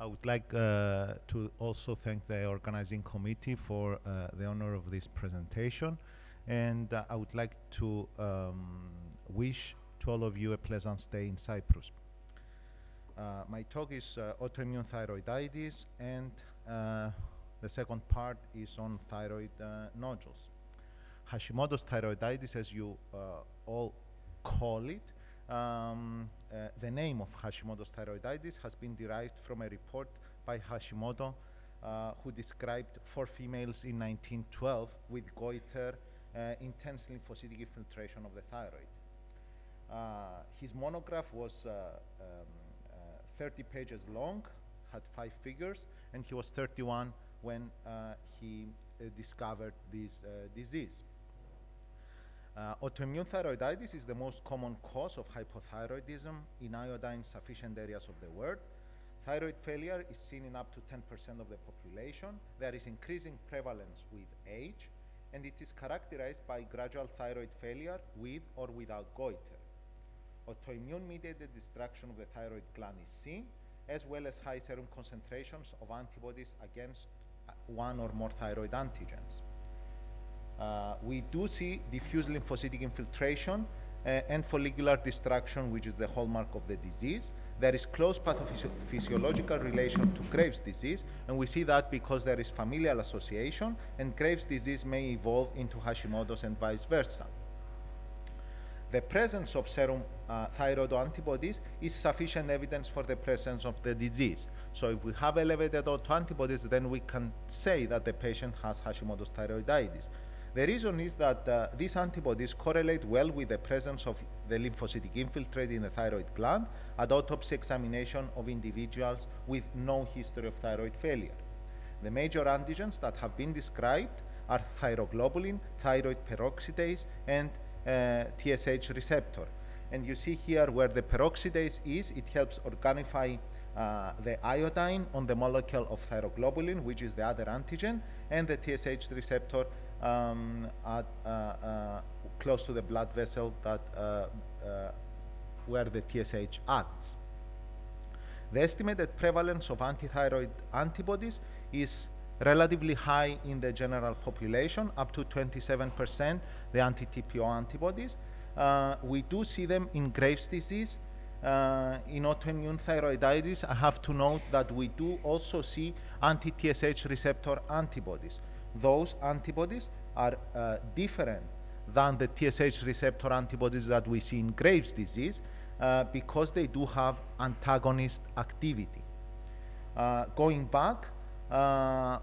I would like to also thank the organizing committee for the honor of this presentation, and I would like to wish to all of you a pleasant stay in Cyprus. My talk is autoimmune thyroiditis, and the second part is on thyroid nodules. Hashimoto's thyroiditis, as you all call it, the name of Hashimoto's thyroiditis has been derived from a report by Hashimoto who described 4 females in 1912 with goiter, intense lymphocytic infiltration of the thyroid. His monograph was 30 pages long, had 5 figures, and he was 31 when he discovered this disease. Autoimmune thyroiditis is the most common cause of hypothyroidism in iodine-sufficient areas of the world. Thyroid failure is seen in up to 10% of the population. There is increasing prevalence with age, and it is characterized by gradual thyroid failure with or without goiter. Autoimmune-mediated destruction of the thyroid gland is seen, as well as high serum concentrations of antibodies against one or more thyroid antigens. We do see diffuse lymphocytic infiltration and follicular destruction, which is the hallmark of the disease. There is close pathophysiological relation to Graves' disease, and we see that because there is familial association, and Graves' disease may evolve into Hashimoto's and vice versa. The presence of serum thyroid antibodies is sufficient evidence for the presence of the disease. So if we have elevated autoantibodies, then we can say that the patient has Hashimoto's thyroiditis. The reason is that these antibodies correlate well with the presence of the lymphocytic infiltrate in the thyroid gland at autopsy examination of individuals with no history of thyroid failure. The major antigens that have been described are thyroglobulin, thyroid peroxidase, and TSH receptor. And you see here where the peroxidase is, it helps organify the iodine on the molecule of thyroglobulin, which is the other antigen, and the TSH receptor close to the blood vessel that where the TSH acts. The estimated prevalence of antithyroid antibodies is relatively high in the general population, up to 27%, the anti-TPO antibodies. We do see them in Graves' disease. In autoimmune thyroiditis, I have to note that we do also see anti-TSH receptor antibodies. Those antibodies are different than the TSH receptor antibodies that we see in Graves' disease because they do have antagonist activity. Going back,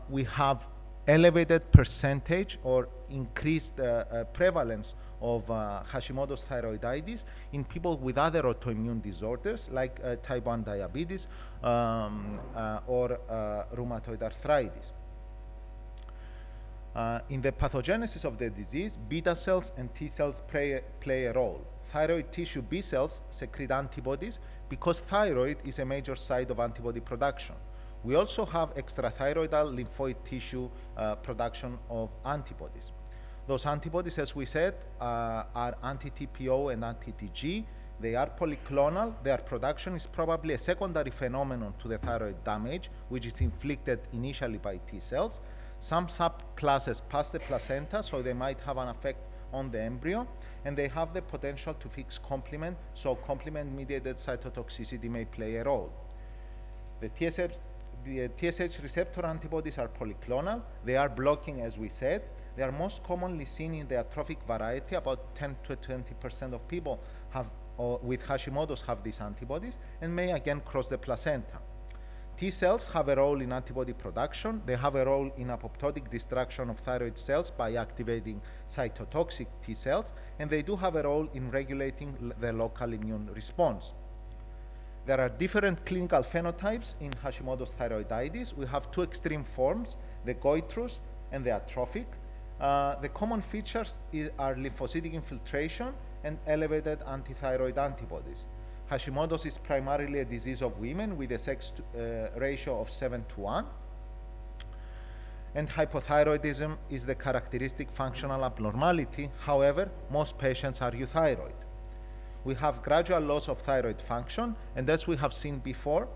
we have elevated percentage or increased prevalence of Hashimoto's thyroiditis in people with other autoimmune disorders like type 1 diabetes or rheumatoid arthritis. In the pathogenesis of the disease, beta cells and T cells play a role. Thyroid tissue B cells secrete antibodies because thyroid is a major site of antibody production. We also have extrathyroidal lymphoid tissue production of antibodies. Those antibodies, as we said, are anti-TPO and anti-TG. They are polyclonal. Their production is probably a secondary phenomenon to the thyroid damage, which is inflicted initially by T cells. Some subclasses pass the placenta, so they might have an effect on the embryo, and they have the potential to fix complement, so complement-mediated cytotoxicity may play a role. The TSH receptor antibodies are polyclonal. They are blocking, as we said. They are most commonly seen in the atrophic variety. About 10 to 20% of people with Hashimoto's have these antibodies and may again cross the placenta. T cells have a role in antibody production. They have a role in apoptotic destruction of thyroid cells by activating cytotoxic T cells, and they do have a role in regulating the local immune response. There are different clinical phenotypes in Hashimoto's thyroiditis. We have 2 extreme forms, the goitrous and the atrophic. The common features are lymphocytic infiltration and elevated antithyroid antibodies. Hashimoto's is primarily a disease of women with a sex ratio of 7:1. And hypothyroidism is the characteristic functional abnormality. However, most patients are euthyroid. We have gradual loss of thyroid function, and as we have seen before,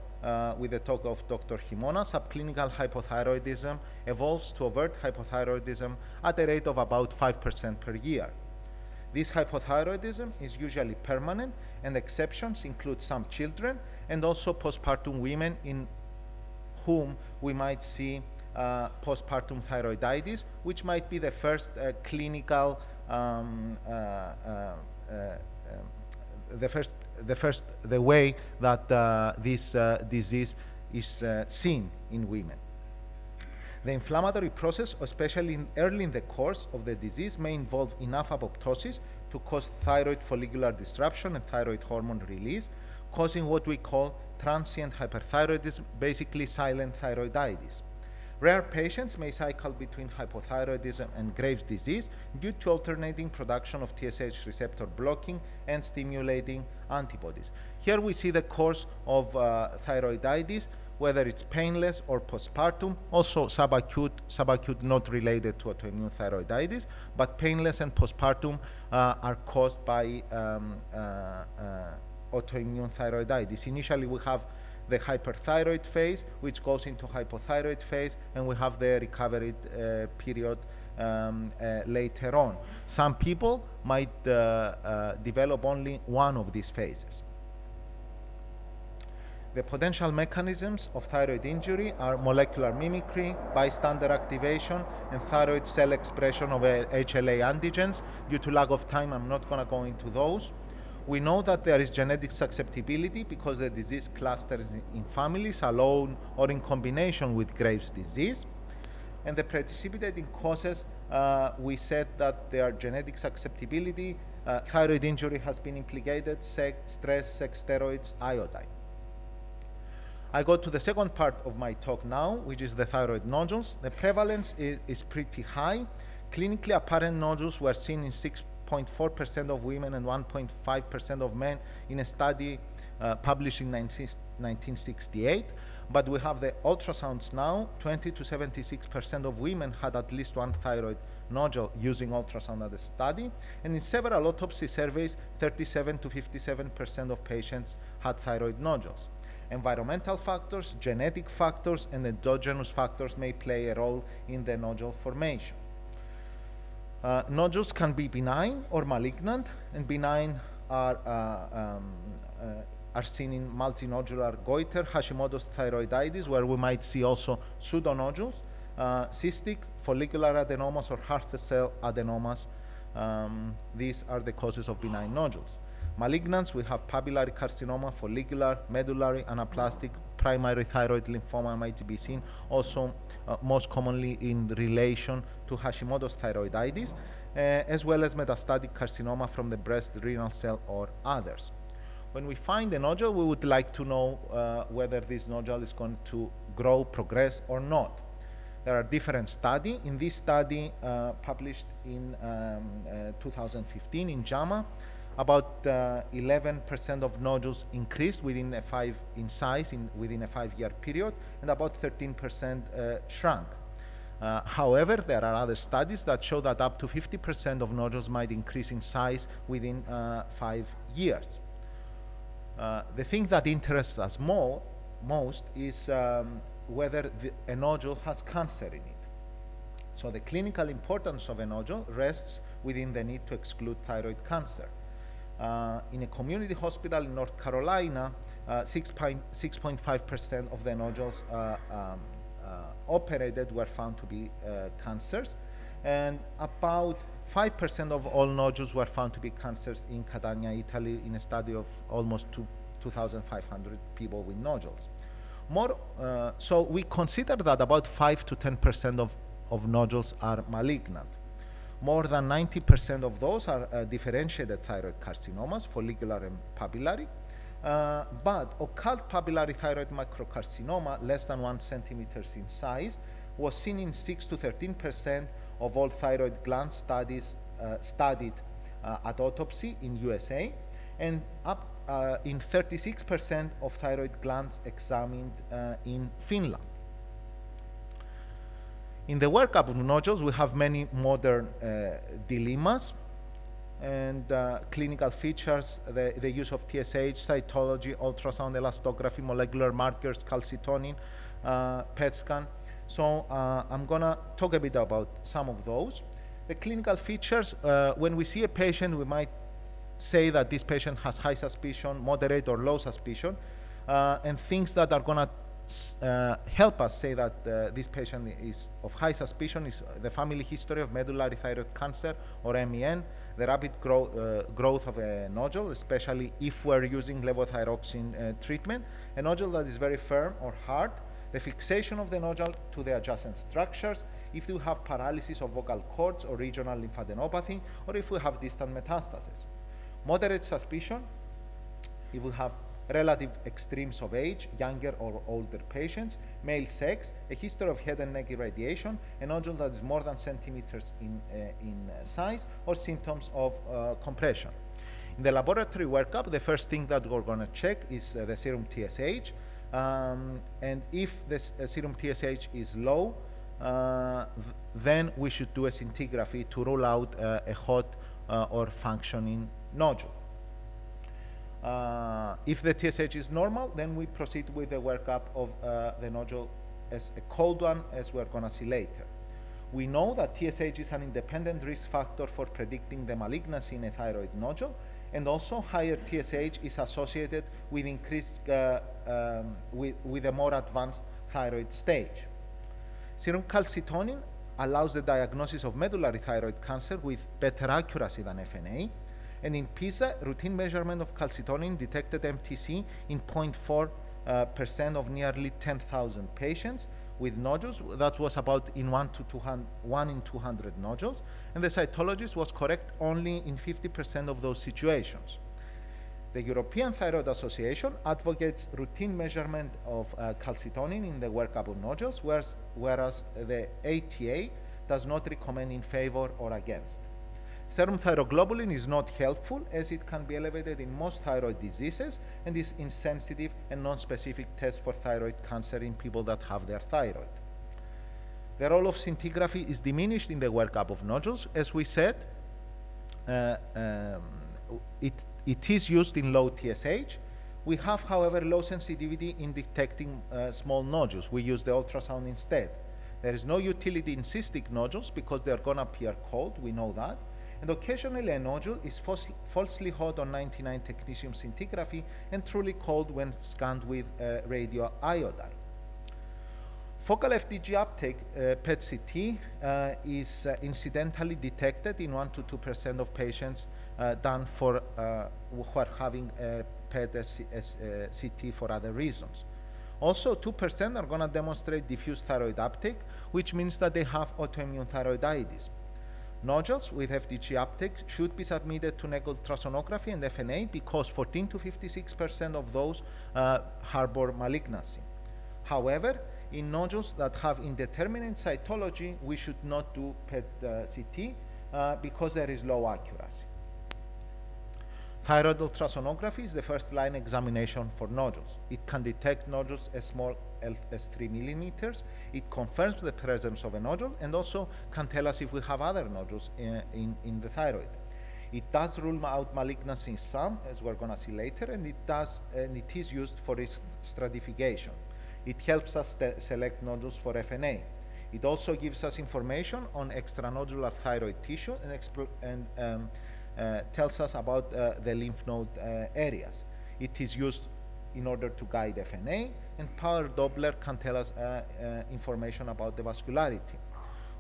with the talk of Dr. Himona, subclinical hypothyroidism evolves to overt hypothyroidism at a rate of about 5% per year. This hypothyroidism is usually permanent, and exceptions include some children and also postpartum women in whom we might see postpartum thyroiditis, which might be the first clinical, the way that this disease is seen in women. The inflammatory process, especially early in the course of the disease, may involve enough apoptosis to cause thyroid follicular disruption and thyroid hormone release, causing what we call transient hyperthyroidism, basically silent thyroiditis. Rare patients may cycle between hypothyroidism and Graves' disease due to alternating production of TSH receptor blocking and stimulating antibodies. Here we see the course of thyroiditis, whether it's painless or postpartum, also subacute not related to autoimmune thyroiditis, but painless and postpartum are caused by autoimmune thyroiditis. Initially, we have the hyperthyroid phase, which goes into hypothyroid phase, and we have the recovery period later on. Some people might develop only one of these phases. The potential mechanisms of thyroid injury are molecular mimicry, bystander activation, and thyroid cell expression of HLA antigens. Due to lack of time, I'm not going to go into those. We know that there is genetic susceptibility because the disease clusters in families alone or in combination with Graves' disease. And the precipitating causes, we said that there are genetic susceptibility, thyroid injury has been implicated, stress, sex, steroids, iodine. I go to the second part of my talk now, which is the thyroid nodules. The prevalence is pretty high. Clinically apparent nodules were seen in 6.4% of women and 1.5% of men in a study published in 1968. But we have the ultrasounds now. 20 to 76% of women had at least one thyroid nodule using ultrasound at the study. And in several autopsy surveys, 37 to 57% of patients had thyroid nodules. Environmental factors, genetic factors, and endogenous factors may play a role in the nodule formation. Nodules can be benign or malignant, and benign are seen in multinodular goiter, Hashimoto's thyroiditis, where we might see also pseudonodules, cystic, follicular adenomas, or heart cell adenomas. These are the causes of benign nodules. Malignants, we have papillary carcinoma, follicular, medullary, anaplastic, primary thyroid lymphoma might be seen, also most commonly in relation to Hashimoto's thyroiditis, as well as metastatic carcinoma from the breast, renal cell, or others. When we find a nodule, we would like to know whether this nodule is going to grow, progress, or not. There are different studies. In this study published in 2015 in JAMA, about 11% of nodules increased within in size within a 5-year period, and about 13% shrunk. However, there are other studies that show that up to 50% of nodules might increase in size within 5 years. The thing that interests us most is whether a nodule has cancer in it. So the clinical importance of a nodule rests within the need to exclude thyroid cancer. In a community hospital in North Carolina, 6.5% of the nodules operated were found to be cancers, and about 5% of all nodules were found to be cancers in Catania, Italy, in a study of almost 2,500 people with nodules. So we consider that about 5 to 10% of nodules are malignant. More than 90% of those are differentiated thyroid carcinomas, follicular and papillary. But occult papillary thyroid microcarcinoma, less than 1 centimeter in size, was seen in 6 to 13% of all thyroid glands studied at autopsy in USA, and up in 36% of thyroid glands examined in Finland. In the workup of nodules, we have many modern dilemmas. And clinical features, the use of TSH, cytology, ultrasound, elastography, molecular markers, calcitonin, PET scan. So I'm gonna talk a bit about some of those. The clinical features, when we see a patient, we might say that this patient has high suspicion, moderate or low suspicion, and things that are gonna help us say that this patient is of high suspicion is the family history of medullary thyroid cancer or MEN, the rapid growth of a nodule, especially if we're using levothyroxine treatment, a nodule that is very firm or hard, the fixation of the nodule to the adjacent structures, if you have paralysis of vocal cords or regional lymphadenopathy, or if we have distant metastasis. Moderate suspicion, if we have relative extremes of age, younger or older patients, male sex, a history of head and neck irradiation, a nodule that is more than centimeters in size, or symptoms of compression. In the laboratory workup, the first thing that we're going to check is the serum TSH. And if the serum TSH is low, then we should do a scintigraphy to rule out a hot or functioning nodule. If the TSH is normal, then we proceed with the workup of the nodule as a cold one, as we're going to see later. We know that TSH is an independent risk factor for predicting the malignancy in a thyroid nodule, and also higher TSH is associated with increased, with a more advanced thyroid stage. Serum calcitonin allows the diagnosis of medullary thyroid cancer with better accuracy than FNA. And in PISA, routine measurement of calcitonin detected MTC in 0.4% of nearly 10,000 patients with nodules. That was about in 1 in 200 nodules. And the cytologist was correct only in 50% of those situations. The European Thyroid Association advocates routine measurement of calcitonin in the workup of nodules, whereas the ATA does not recommend in favor or against. Serum thyroglobulin is not helpful as it can be elevated in most thyroid diseases and is insensitive and non-specific test for thyroid cancer in people that have their thyroid. The role of scintigraphy is diminished in the workup of nodules. As we said, it is used in low TSH. We have, however, low sensitivity in detecting small nodules. We use the ultrasound instead. There is no utility in cystic nodules because they are going to appear cold, we know that. And occasionally a nodule is falsely hot on 99 technetium scintigraphy and truly cold when scanned with radioiodine. Focal FDG uptake, PET-CT, is incidentally detected in 1 to 2% of patients done for who are having PET-CT for other reasons. Also, 2% are going to demonstrate diffuse thyroid uptake, which means that they have autoimmune thyroiditis. Nodules with FDG uptake should be submitted to NEC ultrasonography and FNA because 14 to 56% of those harbor malignancy. However, in nodules that have indeterminate cytology, we should not do PET-CT because there is low accuracy. Thyroid ultrasonography is the first line examination for nodules. It can detect nodules as small as 3 millimeters. It confirms the presence of a nodule and also can tell us if we have other nodules in the thyroid. It does rule out malignancy in some, as we're going to see later, and it is used for risk stratification. It helps us select nodules for FNA. It also gives us information on extranodular thyroid tissue and tells us about the lymph node areas. It is used in order to guide FNA, and power Doppler can tell us information about the vascularity.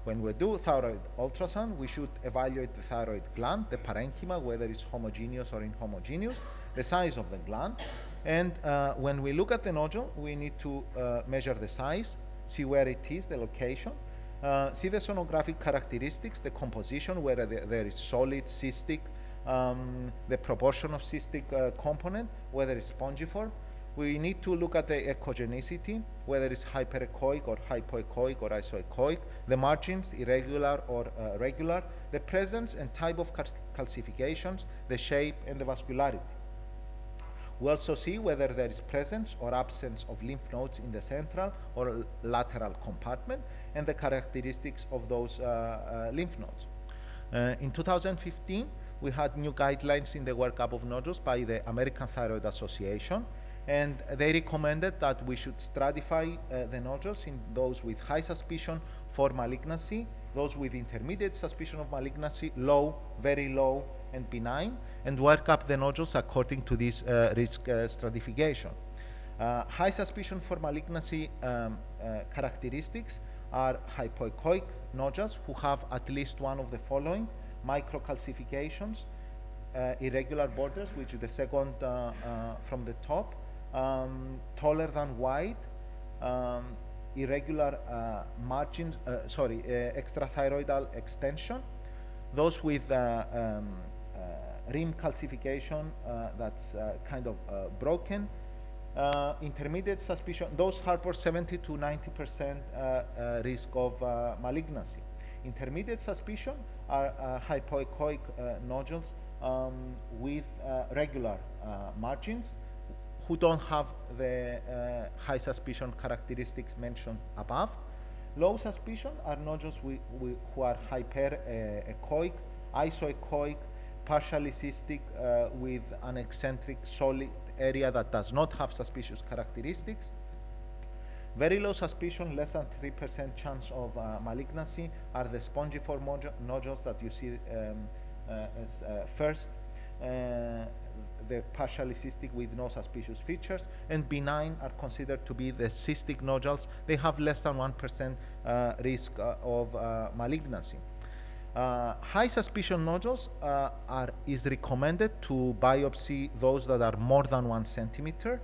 When we do thyroid ultrasound, we should evaluate the thyroid gland, the parenchyma, whether it's homogeneous or inhomogeneous, the size of the gland, and when we look at the nodule, we need to measure the size, see where it is, the location, see the sonographic characteristics, the composition, whether there is solid, cystic, the proportion of cystic component, whether it's spongiform. We need to look at the echogenicity, whether it's hyperechoic or hypoechoic or isoechoic, the margins, irregular or regular, the presence and type of calcifications, the shape and the vascularity. We also see whether there is presence or absence of lymph nodes in the central or lateral compartment and the characteristics of those lymph nodes. In 2015, we had new guidelines in the workup of nodules by the American Thyroid Association, and they recommended that we should stratify the nodules in those with high suspicion for malignancy, those with intermediate suspicion of malignancy, low, very low, and benign, and work up the nodules according to this risk stratification. High suspicion for malignancy characteristics are hypoechoic nodules who have at least one of the following: microcalcifications, irregular borders, which is the second from the top, taller than wide, irregular margins, extrathyroidal extension, those with rim calcification that's kind of broken, intermediate suspicion, those harbor 70 to 90% risk of malignancy. Intermediate suspicion are hypoechoic nodules with regular margins who don't have the high suspicion characteristics mentioned above. Low suspicion are nodules who are hyperechoic, isoechoic, partially cystic with an eccentric solid area that does not have suspicious characteristics. Very low suspicion, less than 3% chance of malignancy, are the spongiform nodules that you see as first, the partially cystic with no suspicious features, and benign are considered to be the cystic nodules. They have less than 1% risk of malignancy. High suspicion nodules is recommended to biopsy those that are more than 1 centimeter.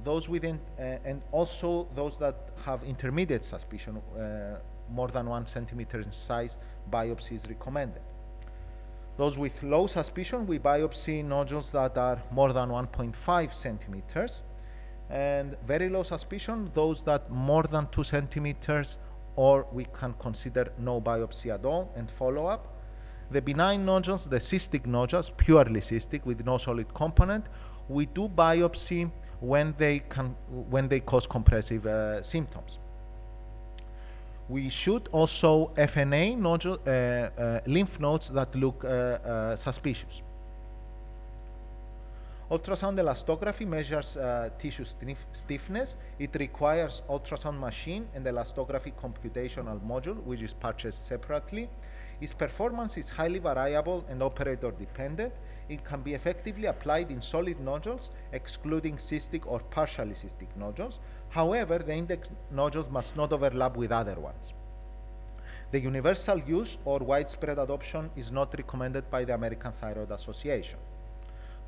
Those within, and also those that have intermediate suspicion, more than 1 centimeter in size, biopsy is recommended. Those with low suspicion, we biopsy nodules that are more than 1.5 centimeters. And very low suspicion, those that more than 2 centimeters, or we can consider no biopsy at all and follow up. The benign nodules, the cystic nodules, purely cystic with no solid component, we do biopsy when they cause compressive symptoms. We should also FNA nodule, lymph nodes that look suspicious. Ultrasound elastography measures tissue stiffness. It requires ultrasound machine and elastography computational module, which is purchased separately. Its performance is highly variable and operator dependent. It can be effectively applied in solid nodules, excluding cystic or partially cystic nodules. However, the index nodules must not overlap with other ones. The universal use or widespread adoption is not recommended by the American Thyroid Association.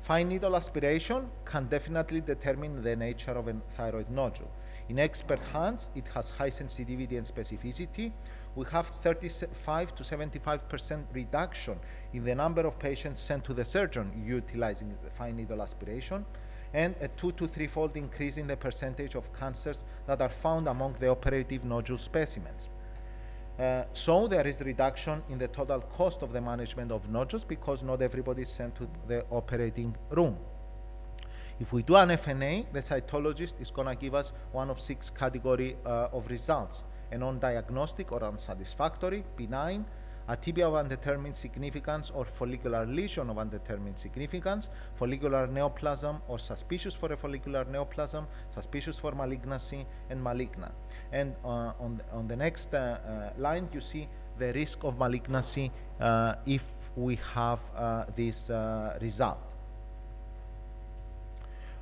Fine needle aspiration can definitely determine the nature of a thyroid nodule. In expert hands, it has high sensitivity and specificity. We have 35 to 75% reduction in the number of patients sent to the surgeon utilizing the fine needle aspiration, and a 2 to 3-fold increase in the percentage of cancers that are found among the operative nodule specimens. So there is reduction in the total cost of the management of nodules because not everybody is sent to the operating room. If we do an FNA, the cytologist is going to give us one of 6 categories of results: a non-diagnostic or unsatisfactory, benign, atypia of undetermined significance or follicular lesion of undetermined significance, follicular neoplasm or suspicious for a follicular neoplasm, suspicious for malignancy, and malignant. And on the next line, you see the risk of malignancy if we have this result.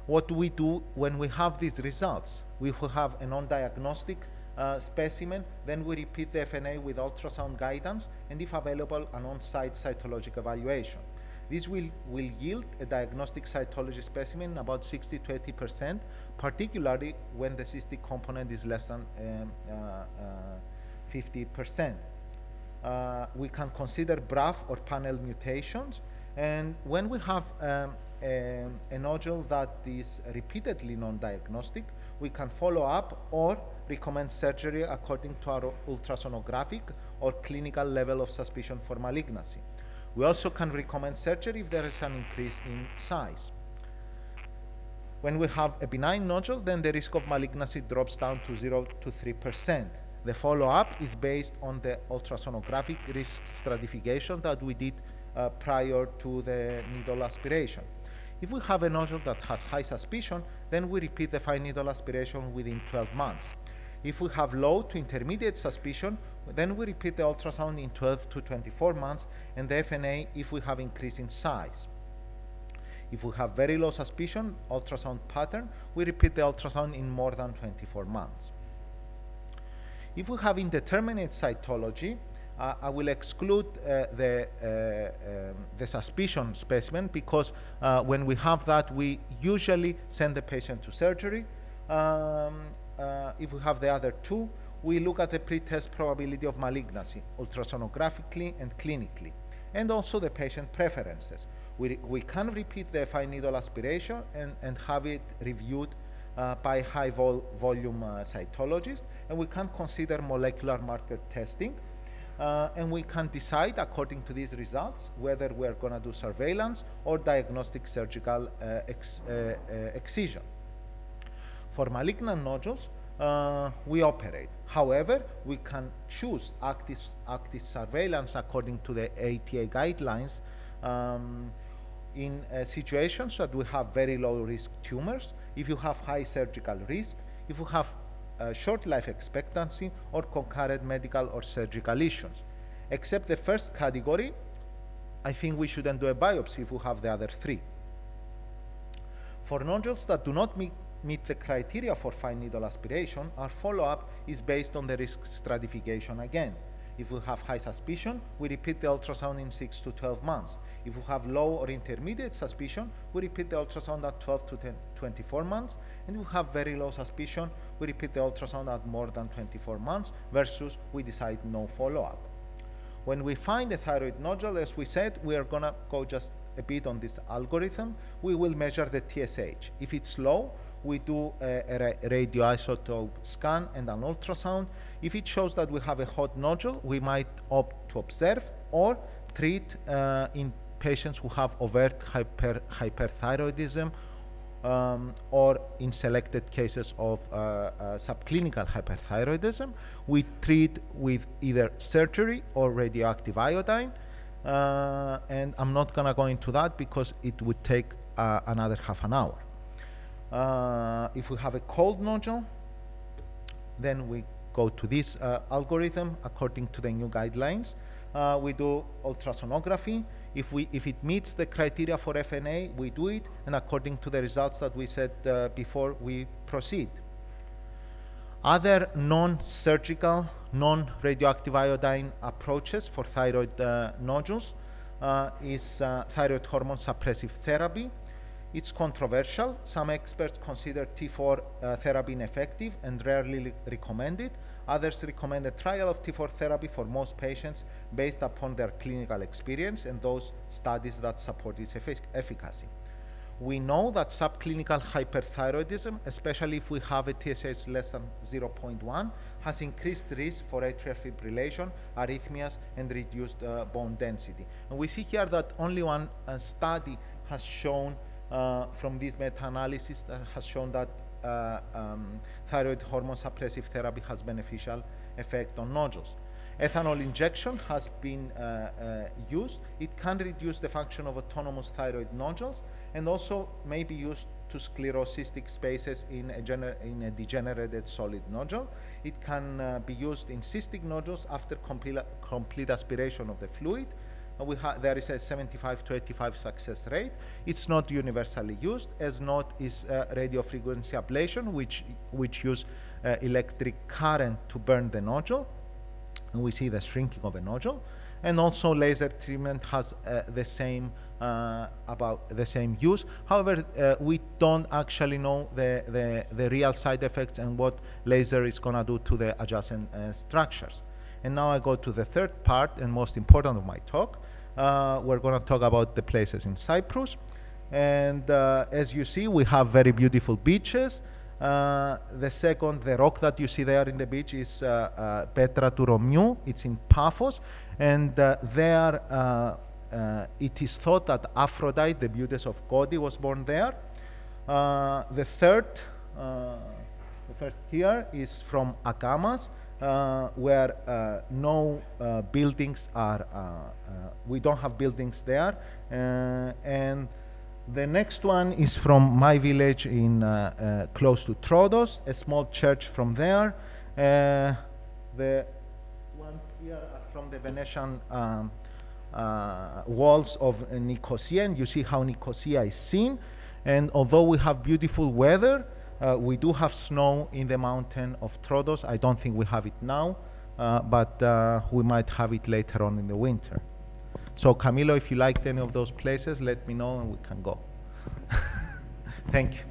What do we do when we have these results? We will have a non-diagnostic specimen, then we repeat the FNA with ultrasound guidance, and if available, an on-site cytologic evaluation. This will yield a diagnostic cytology specimen about 60 to 80%, particularly when the cystic component is less than 50%. We can consider BRAF or panel mutations, and when we have a nodule that is repeatedly non-diagnostic, we can follow up or recommend surgery according to our ultrasonographic or clinical level of suspicion for malignancy. We also can recommend surgery if there is an increase in size. When we have a benign nodule, then the risk of malignancy drops down to 0 to 3%. The follow-up is based on the ultrasonographic risk stratification that we did prior to the needle aspiration. If we have a nodule that has high suspicion, then we repeat the fine needle aspiration within 12 months. If we have low to intermediate suspicion, then we repeat the ultrasound in 12 to 24 months, and the FNA if we have increase in size. If we have very low suspicion, ultrasound pattern, we repeat the ultrasound in more than 24 months. If we have indeterminate cytology, I will exclude the suspicion specimen because when we have that, we usually send the patient to surgery. If we have the other two, we look at the pretest probability of malignancy, ultrasonographically and clinically, and also the patient preferences. We can repeat the fine needle aspiration and have it reviewed by high volume cytologist, and we can consider molecular marker testing, and we can decide according to these results whether we're going to do surveillance or diagnostic surgical excision. For malignant nodules, we operate. However, we can choose active surveillance according to the ATA guidelines in situations that we have very low risk tumors, if you have high surgical risk, if you have short life expectancy or concurrent medical or surgical issues. Except the first category, I think we shouldn't do a biopsy if we have the other three. For nodules that do not meet the criteria for fine needle aspiration, our follow-up is based on the risk stratification again. If we have high suspicion, we repeat the ultrasound in 6 to 12 months. If we have low or intermediate suspicion, we repeat the ultrasound at 12 to 24 months. And if we have very low suspicion, we repeat the ultrasound at more than 24 months versus we decide no follow-up. When we find a thyroid nodule, as we said, we are going to go just a bit on this algorithm. We will measure the TSH. If it's low, we do a radioisotope scan and an ultrasound. If it shows that we have a hot nodule, we might opt to observe or treat in patients who have overt hyperthyroidism or in selected cases of subclinical hyperthyroidism. We treat with either surgery or radioactive iodine. And I'm not going to go into that because it would take another half an hour. If we have a cold nodule, then we go to this algorithm according to the new guidelines. We do ultrasonography. If it meets the criteria for FNA, we do it, and according to the results that we said before, we proceed. Other non-surgical, non-radioactive iodine approaches for thyroid nodules is thyroid hormone suppressive therapy. It's controversial. Some experts consider T4 therapy ineffective and rarely recommend it. Others recommend a trial of T4 therapy for most patients based upon their clinical experience and those studies that support its efficacy. We know that subclinical hyperthyroidism, especially if we have a TSH less than 0.1, has increased risk for atrial fibrillation, arrhythmias, and reduced bone density. And we see here that only one study has shown from this meta-analysis that has shown that thyroid hormone suppressive therapy has beneficial effect on nodules. Ethanol injection has been used. It can reduce the function of autonomous thyroid nodules and also may be used to sclerocystic spaces in a degenerated solid nodule. It can be used in cystic nodules after complete aspiration of the fluid. There is a 75 to 85 success rate. It's not universally used, as not is radiofrequency ablation, which use electric current to burn the nodule. And we see the shrinking of a nodule. And also laser treatment has the same use. However, we don't actually know the real side effects and what laser is going to do to the adjacent structures. And now I go to the third part and most important of my talk. We're going to talk about the places in Cyprus. And as you see, we have very beautiful beaches. The rock that you see there in the beach is Petra του Ρωμιού. It's in Paphos. And there it is thought that Aphrodite, the goddess of God, was born there. The first here is from Akamas, where no buildings are, we don't have buildings there. And the next one is from my village in close to Trodos, a small church from there. The one here are from the Venetian walls of Nicosia, and you see how Nicosia is seen. And although we have beautiful weather, we do have snow in the mountain of Trodos. I don't think we have it now, but we might have it later on in the winter. So Camilo, if you liked any of those places, let me know and we can go. Thank you.